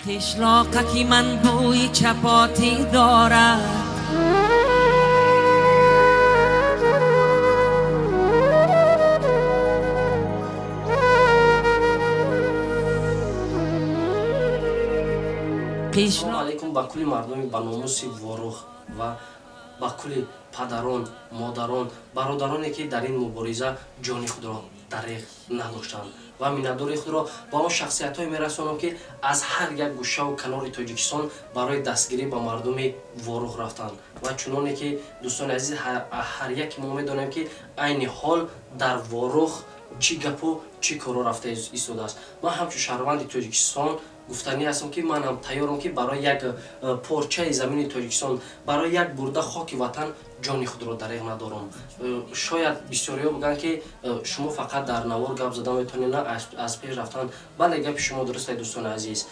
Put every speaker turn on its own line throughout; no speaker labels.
قشلاقکی من بوی چپاتی دارد
Assalomu alaykum ba kulli mardumi ba nomуси ворух ва ба кулли падарон, модарон, бародароне ки дар ин мубориза ҷони худро дариғ надоштанд ва миннатдори худро ба он шахсиятҳое мерасонам ки аз ҳар як гӯшаву канори Тоҷикистон барои дастгирӣ ба мардуми ворух рафтанд ва чуноне ки дӯстони азиз ҳар яке мо медонем ки айни ҳол дар ворух чӣ гапу чӣ коро рафта истодааст. Ман ҳамчун шаҳрванди Тоҷикистон гуфтанӣ ҳастам ки манам тайёрам ки барои як порчаи замини Тоҷикистон, барои як бурда хоки ватан ҷони худро дариғ надорам. Шояд бисёриҳо бигӯянд ки шумо фақат дар навор гап зада метавонед, на аз пеш рафтан. Бале гапи шумо дуруст аст дӯстони азиз.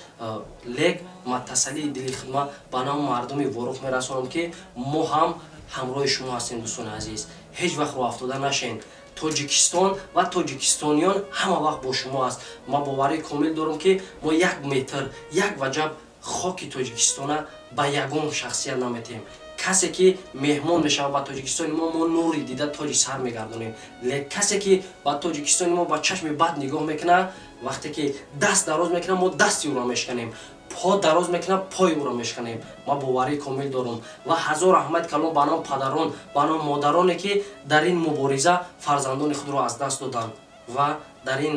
Лек ма тасаллии дили худма ба навъ мардуми ворух мерасонам ки мо ҳам ҳамроҳи шумо ҳастем дӯстони азиз. Ҳеҷ вақт роҳ афтода нашен. Тоҷикистон ва тоҷикистониён ҳама вақт бо шумо аст. Ман боварии комил дорам ки мо 1 метр, 1 ваҷаб хоки Тоҷикистона ба ягон шахсият наметем. Касе ки меҳмон мешавад ба Тоҷикистони мо нури дида тоҷи сар мегардонем. Лек касе ки ба Тоҷикистони мо ба чашми бад нигоҳ мекунад, вақте ки даст дароз мекунад, мо дасти ӯро мешканем. По дароз мекунад, пои ӯро мешканем. Ман боварии комил дорам ва ҳазор раҳмат калом ба навъ падарон, ба навъ модароне ки дар ин мубориза фарзандони худро аз даст доданд ва дар ин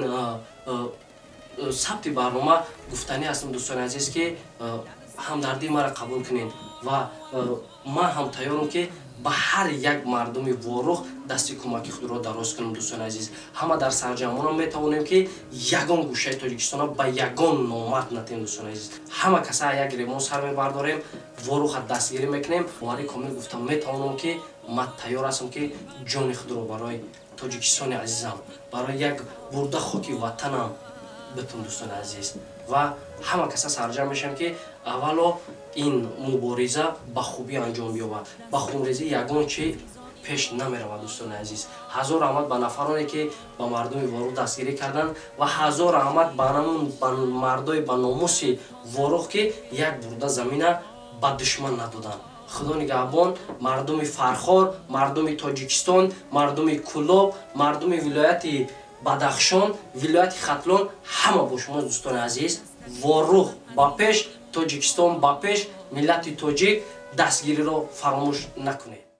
сабти барнома гуфтанӣ ҳастам дӯстони азиз ки ҳамдардии маро қабул кунед ва ман ҳам тайёрам ки ба ҳар як мардуми ворух дасти кӯмаки худро дароз кунам дӯстони азиз. Ҳама дар сарҷамона метавонем ки ягон гӯшаи Тоҷикистона ба ягон номард натем дӯстони азиз. Ҳама каса як ремон сар мебардорем, воруха дастгирӣ мекунем. Боварии комил гуфтам метавонам ки ман тайёр ҳастам ки ҷони худро барои Тоҷикистони азизам, барои як бурда хоки ватанам битум дӯстони азиз. Ва ҳама каса сарҷам мешавем ки аввало ин мубориза ба хубӣ анҷом биёбад. Ба хунрезӣ ягон чӣ пеш намеравад дӯстони азиз. Ҳазор раҳмат ба нафароне ки ба мардуми ворух дастгирӣ карданд ва ҳазор раҳмат ба мардои ба номуси ворух ки як бурда замина ба душман надоданд. Худо нигаҳбон мардуми Фархор, мардуми Тоҷикистон, мардуми Кӯлоб, мардуми вилояти Бадахшон, вилояти Хатлон, ҳама бо шумо дӯстони азиз. Ворух ба пеш, Тоҷикистон ба пеш, миллати тоҷик дастгириро фаромӯш накунед.